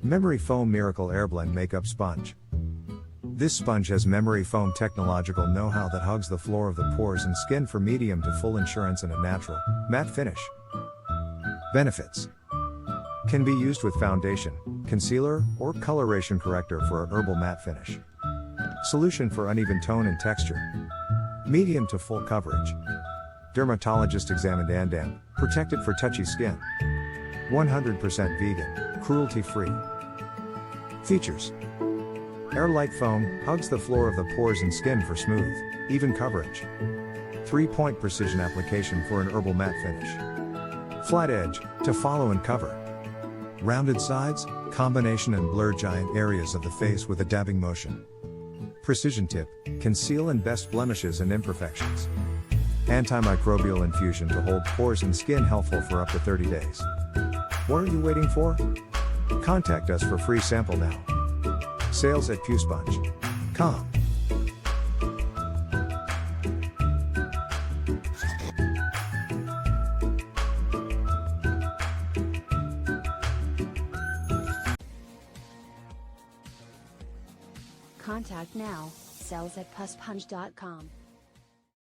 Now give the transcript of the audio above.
Memory Foam Miracle Airblend Makeup Sponge. This sponge has memory foam technological know-how that hugs the floor of the pores and skin for medium to full insurance and a natural, matte finish. Benefits. Can be used with foundation, concealer, or coloration corrector for a herbal matte finish. Solution for uneven tone and texture. Medium to full coverage. Dermatologist examined andamp, protected for touchy skin. 100% vegan, cruelty-free. Features. Air-light foam, hugs the floor of the pores and skin for smooth, even coverage. 3-point precision application for an herbal matte finish. Flat edge, to follow and cover. Rounded sides, combination and blur giant areas of the face with a dabbing motion. Precision tip, conceal and best blemishes and imperfections. Antimicrobial infusion to hold pores and skin healthful for up to 30 days. What are you waiting for? Contact us for free sample now. Sales@pewsponge.com. Contact now, sales@pewsponge.com.